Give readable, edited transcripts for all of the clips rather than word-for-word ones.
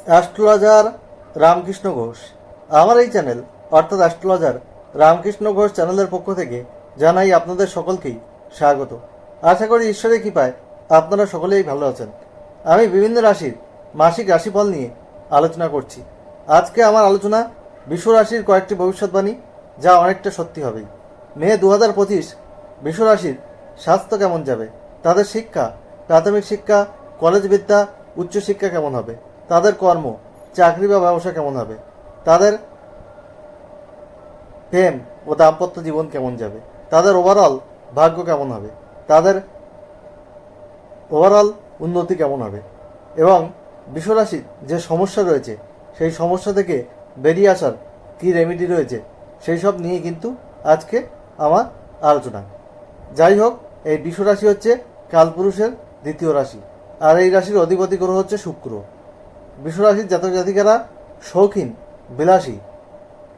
Astrologer Ramakrishna Ghosh. আমার এই channel অর্থাৎ অ্যাস্ট্রোলজার রামকৃষ্ণ ঘোষ চ্যানেলের পক্ষ থেকে জানাই আপনাদের সকলকেই স্বাগত। আশা করি ঈশ্বরের কৃপায় আপনারা সকলেই ভালো আছেন। আমি বিভিন্ন রাশির মাসিক রাশিফল নিয়ে আলোচনা করছি। আজকে আমার আলোচনা বিশ্ব রাশির কয়েকটি ভবিষ্যৎবাণী, যা অনেকটা সত্যি হবেই। মে 2025 বিশ্ব রাশির স্বাস্থ্য কেমন যাবে, তাদের শিক্ষা, প্রাথমিক শিক্ষা, কলেজ বিদ্যা, উচ্চশিক্ষা কেমন হবে, তাদের কর্ম, চাকরি বা ব্যবসা কেমন হবে, তাদের প্রেম ও দাম্পত্য জীবন কেমন যাবে, তাদের ওভারঅল ভাগ্য কেমন হবে, তাদের ওভারঅল উন্নতি কেমন হবে, এবং বিশ্বরাশির যে সমস্যা রয়েছে সেই সমস্যা থেকে বেরিয়ে আসার কী রেমেডি রয়েছে, সেই সব নিয়ে কিন্তু আজকে আমার আলোচনা। যাই হোক, এই বিশ্বরাশি হচ্ছে কালপুরুষের দ্বিতীয় রাশি, আর এই রাশির অধিপতি গ্রহ হচ্ছে শুক্র। বিশ্বরাশির জাতক জাতিকারা শৌখিন, বিলাসী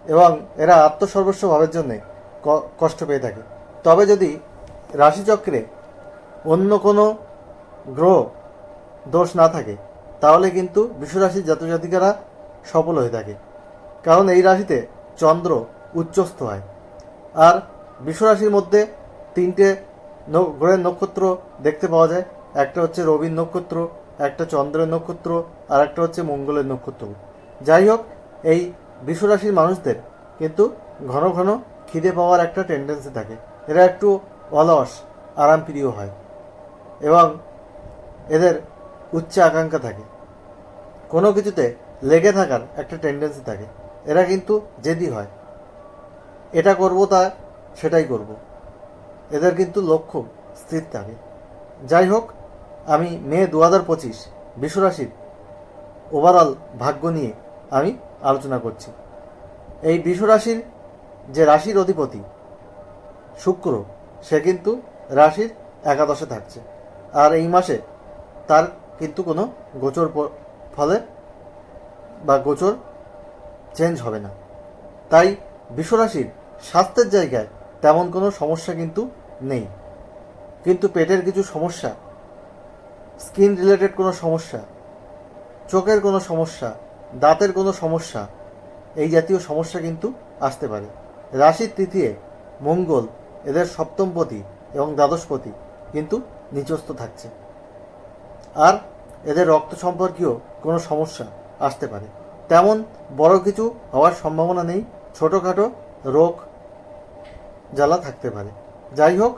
এবং এরা আত্মসর্বস্ব ভাবের জন্যে কষ্ট পেয়ে থাকে। তবে যদি রাশিচক্রে অন্য কোনো গ্রহ দোষ না থাকে, তাহলে কিন্তু বিশ্বরাশির জাতক জাতিকারা সফল হয়ে থাকে, কারণ এই রাশিতে চন্দ্র উচ্চস্থ হয়। আর বিশ্বরাশির মধ্যে তিনটে গ্রহের নক্ষত্র দেখতে পাওয়া যায়। একটা হচ্ছে রবির নক্ষত্র, একটা চন্দ্রের নক্ষত্র, আর একটা হচ্ছে মঙ্গলের নক্ষত্র। যাই হোক, এই বিশ্বরাশির মানুষদের কিন্তু ঘন ঘন খিদে পাওয়ার একটা টেন্ডেন্সি থাকে। এরা একটু অলস, আরামপ্রিয় হয় এবং এদের উচ্চ আকাঙ্ক্ষা থাকে। কোনো কিছুতে লেগে থাকার একটা টেন্ডেন্সি থাকে। এরা কিন্তু জেদি হয়, এটা করব তা সেটাই করব। এদের কিন্তু লক্ষ্য স্থির থাকে। যাই হোক, আমি মে 2025 বিশ্বরাশির ওভারঅল ভাগ্য নিয়ে আমি আলোচনা করছি। এই বিশ্বরাশির যে রাশির অধিপতি শুক্র, সে কিন্তু রাশির একাদশে থাকছে। আর এই মাসে তার কিন্তু কোনো গোচর ফলে বা গোচর চেঞ্জ হবে না। তাই বিশ্বরাশির স্বাস্থ্যের জায়গায় তেমন কোনো সমস্যা কিন্তু নেই, কিন্তু পেটের কিছু সমস্যা, স্কিন রিলেটেড কোনো সমস্যা, চোখের কোনো সমস্যা, দাঁতের কোনো সমস্যা, এই জাতীয় সমস্যা কিন্তু আসতে পারে। রাশির তৃতীয় মঙ্গল, এদের সপ্তমপতি এবং দ্বাদশপতি কিন্তু নিচস্থ থাকছে। আর এদের রক্ত সম্পর্কীয় কোনো সমস্যা আসতে পারে। তেমন বড় কিছু হওয়ার সম্ভাবনা নেই, ছোটোখাটো রোগ জ্বালা থাকতে পারে। যাই হোক,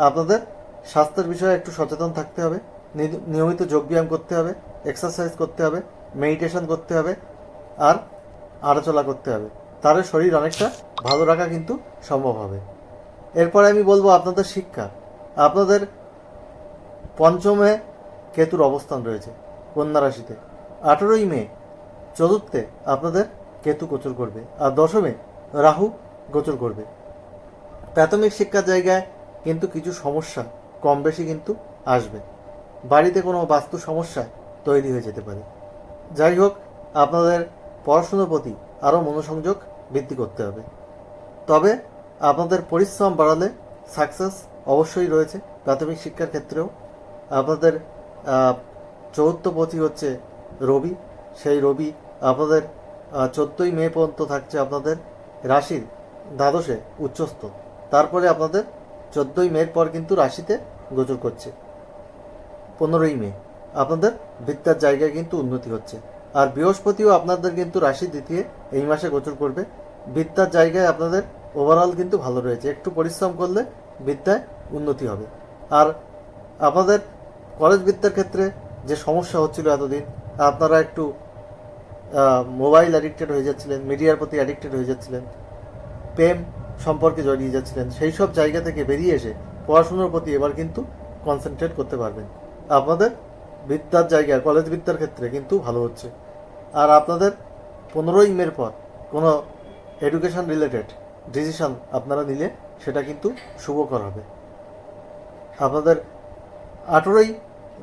আপনাদের স্বাস্থ্যের বিষয়ে একটু সচেতন থাকতে হবে। নিয়মিত যোগব্যায়াম করতে হবে, এক্সারসাইজ করতে হবে, মেডিটেশন করতে হবে, আর হাঁটাচলা করতে হবে। তাহলে শরীর অনেকটা ভালো রাখা কিন্তু সম্ভব হবে। এরপরে আমি বলবো আপনাদের শিক্ষা। আপনাদের পঞ্চমে কেতুর অবস্থান রয়েছে কন্যা রাশিতে। 18ই মে চতুর্থে আপনাদের কেতু গোচর করবে, আর দশমে রাহু গোচর করবে। প্রাথমিক শিক্ষার জায়গায় কিন্তু কিছু সমস্যা কম বেশি কিন্তু আসবে। বাড়িতে কোনো বাস্তু সমস্যা তৈরি হয়ে যেতে পারে। যাই হোক, আপনাদের পড়াশুনোর প্রতি আরও মনোসংযোগ বৃদ্ধি করতে হবে। তবে আপনাদের পরিশ্রম বাড়ালে সাকসেস অবশ্যই রয়েছে। প্রাথমিক শিক্ষার ক্ষেত্রেও আপনাদের চতুর্থপতি হচ্ছে রবি। সেই রবি আপনাদের 14ই মে পর্যন্ত থাকছে আপনাদের রাশির দ্বাদশে উচ্চস্থ। তারপরে আপনাদের 14ই মের পর কিন্তু রাশিতে গোচর করছে। 15ই মে আপনাদের বিদ্যার জায়গায় কিন্তু উন্নতি হচ্ছে। আর বৃহস্পতিও আপনাদের কিন্তু রাশি দ্বিতীয় এই মাসে গোচর করবে। বিদ্যার জায়গায় আপনাদের ওভারঅল কিন্তু ভালো রয়েছে। একটু পরিশ্রম করলে বিদ্যায় উন্নতি হবে। আর আপনাদের কলেজ বিদ্যার ক্ষেত্রে যে সমস্যা হচ্ছিল এতদিন, আপনারা একটু মোবাইল অ্যাডিক্টেড হয়ে যাচ্ছিলেন, মিডিয়ার প্রতি অ্যাডিক্টেড হয়ে যাচ্ছিলেন, প্রেম সম্পর্কে জড়িয়ে যাচ্ছিলেন, সেই সব জায়গা থেকে বেরিয়ে এসে পড়াশুনোর প্রতি এবার কিন্তু কনসেন্ট্রেট করতে পারবেন। আপনাদের বিদ্যার জায়গায় কলেজ বিদ্যার ক্ষেত্রে কিন্তু ভালো হচ্ছে। আর আপনাদের 15ই মের পর কোনো এডুকেশন রিলেটেড ডিসিশন আপনারা নিলে সেটা কিন্তু শুভকর হবে। আপনাদের 18ই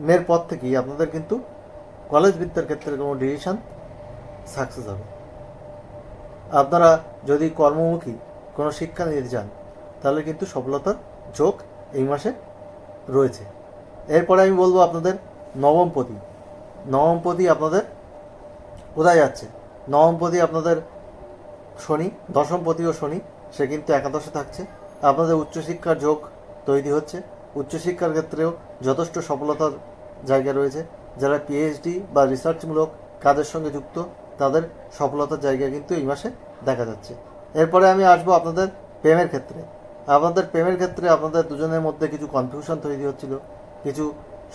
মের পর থেকেই আপনাদের কিন্তু কলেজ বিদ্যার ক্ষেত্রে কোনো ডিসিশন সাকসেস হবে। আপনারা যদি কর্মমুখী কোনো শিক্ষা নিতে চান, তাহলে কিন্তু সফলতার যোগ এই মাসে রয়েছে। এরপরে আমি বলবো আপনাদের নবমপতি আপনাদের কোথায় যাচ্ছে? নবমপতি আপনাদের শনি, দশমপতিও শনি, সে কিন্তু একাদশে থাকছে। আপনাদের উচ্চশিক্ষার যোগ তৈরি হচ্ছে। উচ্চশিক্ষার ক্ষেত্রেও যথেষ্ট সফলতার জায়গা রয়েছে। যারা পিএইচডি বা রিসার্চমূলক কাজের সঙ্গে যুক্ত, তাদের সফলতার জায়গা কিন্তু এই মাসে দেখা যাচ্ছে। এরপরে আমি আসবো আপনাদের প্রেমের ক্ষেত্রে। আপনাদের প্রেমের ক্ষেত্রে আপনাদের দুজনের মধ্যে কিছু কনফিউশন তৈরি হচ্ছিল, কিছু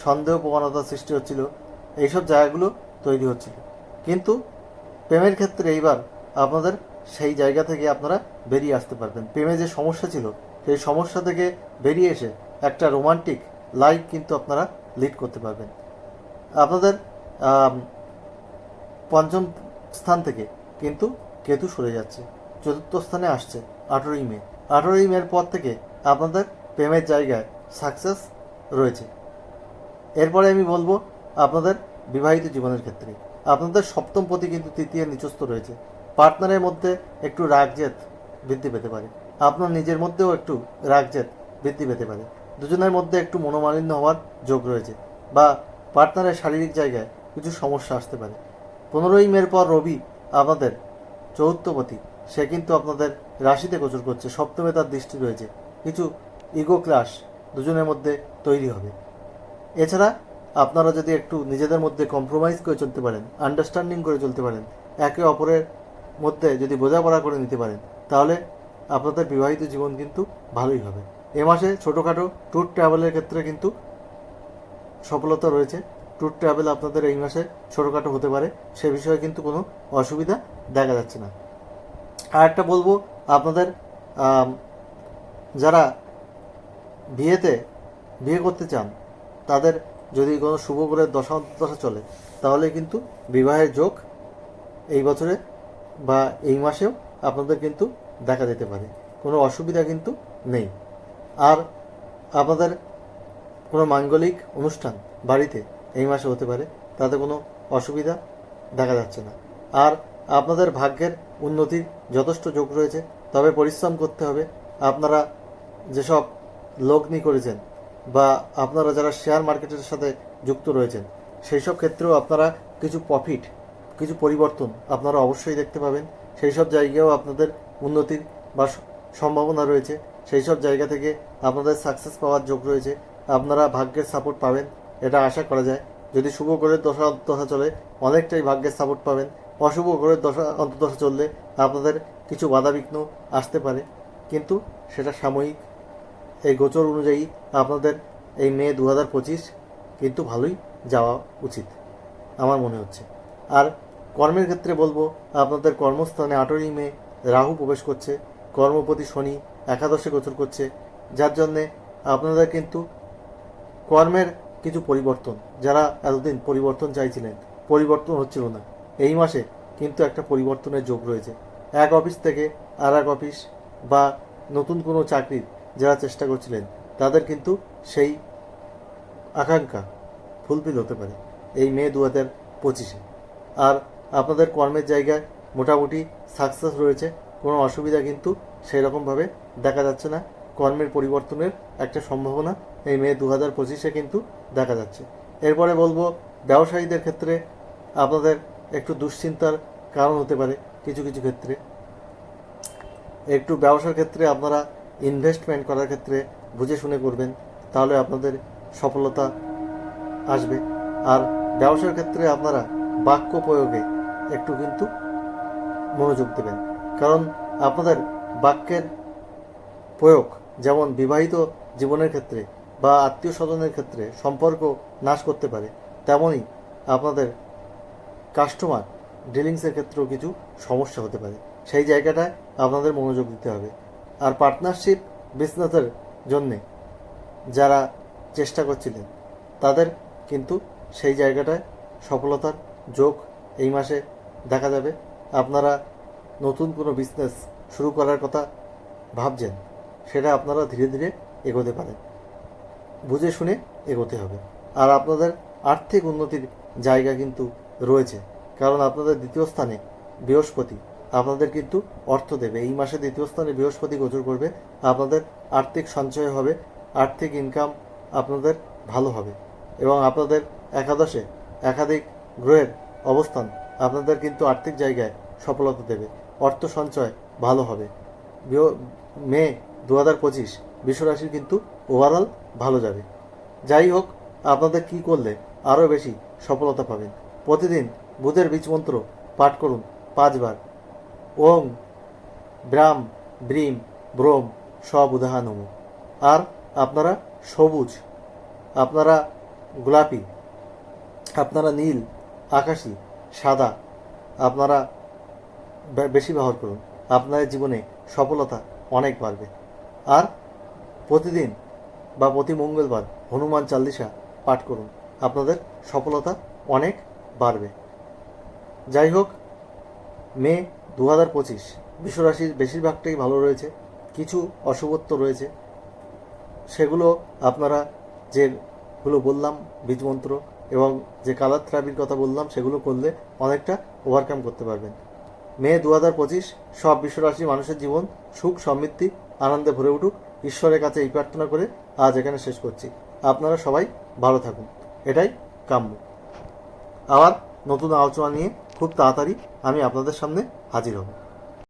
সন্দেহ প্রবণতার সৃষ্টি হচ্ছিল, এইসব জায়গাগুলো তৈরি হচ্ছিল। কিন্তু প্রেমের ক্ষেত্রে এইবার আপনাদের সেই জায়গা থেকে আপনারা বেরিয়ে আসতে পারবেন। প্রেমে যে সমস্যা ছিল, সেই সমস্যা থেকে বেরিয়ে এসে একটা রোমান্টিক লাইফ কিন্তু আপনারা লিড করতে পারবেন। আপনাদের পঞ্চম স্থান থেকে কিন্তু কেতু সরে যাচ্ছে, চতুর্থ স্থানে আসছে 18ই মে। 18ই মের পর থেকে আপনাদের প্রেমের জায়গায় সাকসেস রয়েছে। এরপরে আমি বলবো আপনাদের বিবাহিত জীবনের ক্ষেত্রে। আপনাদের সপ্তম পতি কিন্তু তৃতীয় নিচস্থ রয়েছে। পার্টনারের মধ্যে একটু রাগজেদ বৃদ্ধি পেতে পারে, আপনার নিজের মধ্যেও একটু রাগজেদ বৃদ্ধি পেতে পারে। দুজনের মধ্যে একটু মনোমালিন্য হওয়ার যোগ রয়েছে, বা পার্টনারের শারীরিক জায়গায় কিছু সমস্যা আসতে পারে। 15ই মের পর রবি আপনাদের চতুর্থপতি, সে কিন্তু আপনাদের রাশিতে গোচর করছে, সপ্তমে তার দৃষ্টি রয়েছে। কিছু ইগো ক্লাশ দুজনের মধ্যে তৈরি হবে। এছাড়া আপনারা যদি একটু নিজেদের মধ্যে কম্প্রোমাইজ করে চলতে পারেন, আন্ডারস্ট্যান্ডিং করে চলতে পারেন, একে অপরের মধ্যে যদি বোঝাপড়া করে নিতে পারেন, তাহলে আপনাদের বিবাহিত জীবন কিন্তু ভালোই হবে। এ মাসে ছোটোখাটো ট্যুর ট্রাভেলের ক্ষেত্রে কিন্তু সফলতা রয়েছে। ট্যুর ট্রাভেল আপনাদের এই মাসে ছোটোখাটো হতে পারে, সে বিষয়ে কিন্তু কোনো অসুবিধা দেখা যাচ্ছে না। আর একটা বলবো, আপনাদের যারা বিয়ে করতে চান, তাদের যদি কোনো শুভ গ্রহের দশা চলে, তাহলে কিন্তু বিবাহের যোগ এই বছরে বা এই মাসেও আপনাদের কিন্তু দেখা যেতে পারে, কোনো অসুবিধা কিন্তু নেই। আর আপনাদের কোনো মাঙ্গলিক অনুষ্ঠান বাড়িতে এই মাসে হতে পারে, তাতে কোনো অসুবিধা দেখা যাচ্ছে না। আর আপনাদের ভাগ্যের উন্নতির যথেষ্ট যোগ রয়েছে, তবে পরিশ্রম করতে হবে। আপনারা যেসব লগ্নি করেছেন বা আপনারা যারা শেয়ার মার্কেটের সাথে যুক্ত রয়েছেন, সেই সব ক্ষেত্রেও আপনারা কিছু প্রফিট, কিছু পরিবর্তন আপনারা অবশ্যই দেখতে পাবেন। সেই সব জায়গায়ও আপনাদের উন্নতির বা সম্ভাবনা রয়েছে। সেই সব জায়গা থেকে আপনাদের সাকসেস পাওয়ার যোগ রয়েছে। আপনারা ভাগ্যের সাপোর্ট পাবেন, এটা আশা করা যায়। যদি শুভ গ্রহের দশা চলে, অনেকটাই ভাগ্যের সাপোর্ট পাবেন। অশুভ গ্রহের অন্তর্দশা চললে আপনাদের কিছু বাধাবিঘ্ন আসতে পারে, কিন্তু সেটা সাময়িক। এই গোচর অনুযায়ী আপনাদের এই মে 2025 কিন্তু ভালোই যাওয়া উচিত আমার মনে হচ্ছে। আর কর্মের ক্ষেত্রে বলবো, আপনাদের কর্মস্থানে 18ই মে রাহু প্রবেশ করছে, কর্মপতি শনি একাদশে গোচর করছে, যার জন্যে আপনাদের কিন্তু কর্মের কিছু পরিবর্তন, যারা এতদিন পরিবর্তন চাইছিলেন, পরিবর্তন হচ্ছিল না, এই মাসে কিন্তু একটা পরিবর্তনের যোগ রয়েছে। এক অফিস থেকে আর এক অফিস বা নতুন কোনো চাকরির যারা চেষ্টা করছিলেন, তাদের কিন্তু সেই আকাঙ্ক্ষা ফুলফিল হতে পারে এই মে 2025-এ। আর আপনাদের কর্মের জায়গায় মোটামুটি সাকসেস রয়েছে, কোনো অসুবিধা কিন্তু সেই রকমভাবে দেখা যাচ্ছে না। কর্মের পরিবর্তনের একটা সম্ভাবনা এই মে 2025-এ কিন্তু দেখা যাচ্ছে। এরপরে বলবো, ব্যবসায়ীদের ক্ষেত্রে আপনাদের একটু দুশ্চিন্তার কারণ হতে পারে কিছু কিছু ক্ষেত্রে। একটু ব্যবসার ক্ষেত্রে আপনারা ইনভেস্টমেন্ট করার ক্ষেত্রে বুঝে শুনে করবেন, তাহলে আপনাদের সফলতা আসবে। আর ব্যবসার ক্ষেত্রে আপনারা বাক্য প্রয়োগে একটু কিন্তু মনোযোগ দেবেন, কারণ আপনাদের বাক্যের প্রয়োগ যেমন বিবাহিত জীবনের ক্ষেত্রে বা আত্মীয় স্বজনের ক্ষেত্রে সম্পর্ক নাশ করতে পারে, তেমনই আপনাদের কাস্টমার ডিলিংসের ক্ষেত্রেও কিছু সমস্যা হতে পারে। সেই জায়গাটায় আপনাদের মনোযোগ দিতে হবে। আর পার্টনারশিপ বিজনেসের জন্যে যারা চেষ্টা করছিলেন, তাদের কিন্তু সেই জায়গাটায় সফলতার যোগ এই মাসে দেখা যাবে। আপনারা নতুন কোনো বিজনেস শুরু করার কথা ভাবছেন, সেটা আপনারা ধীরে ধীরে এগোতে পারেন, বুঝে শুনে এগোতে হবে। আর আপনাদের আর্থিক উন্নতির জায়গা কিন্তু রয়েছে, কারণ আপনাদের দ্বিতীয় স্থানে বৃহস্পতি আপনাদের কিন্তু অর্থ দেবে। এই মাসে দ্বিতীয় স্থানে বৃহস্পতি গোচর করবে, আপনাদের আর্থিক সঞ্চয় হবে, আর্থিক ইনকাম আপনাদের ভালো হবে। এবং আপনাদের একাদশে একাধিক গ্রহের অবস্থান আপনাদের কিন্তু আর্থিক জায়গায় সফলতা দেবে, অর্থ সঞ্চয় ভালো হবে। মে 2025 বিশ্বরাশির কিন্তু ওভারঅল ভালো যাবে। যাই হোক, আপনাদের কি করলে আরও বেশি সফলতা পাবেন? প্রতিদিন বুধের বীজ মন্ত্র পাঠ করুন 5 বার। ওং ব্রাম ব্রিম ব্রোম সবুধাহা নমঃ। আর আপনারা সবুজ, আপনারা গোলাপি, আপনারা নীল, আকাশি, সাদা আপনারা বেশি ব্যবহার করুন। আপনাদের জীবনে সফলতা অনেক বাড়বে। আর প্রতিদিন বা প্রতি মঙ্গলবার হনুমান চালিসা পাঠ করুন, আপনাদের সফলতা অনেক বাড়বে। যাই হোক, মে 2025 বিশ্বরাশির বেশিরভাগটাই ভালো রয়েছে, কিছু অশুভত্ব রয়েছে, সেগুলো আপনারা যেগুলো বললাম বীজমন্ত্র এবং যে কালার থেরাপির কথা বললাম সেগুলো করলে অনেকটা ওভারকাম করতে পারবেন। মে 2025 সব বিশ্বরাশির মানুষের জীবন সুখ সমৃদ্ধি আনন্দে ভরে উঠুক, ঈশ্বরের কাছে এই প্রার্থনা করে আজ এখানে শেষ করছি। আপনারা সবাই ভালো থাকুন, এটাই কাম্য। আবার নতুন আলোচনা নিয়ে খুব তাড়াতাড়ি আমি আপনাদের সামনে হাজির হব।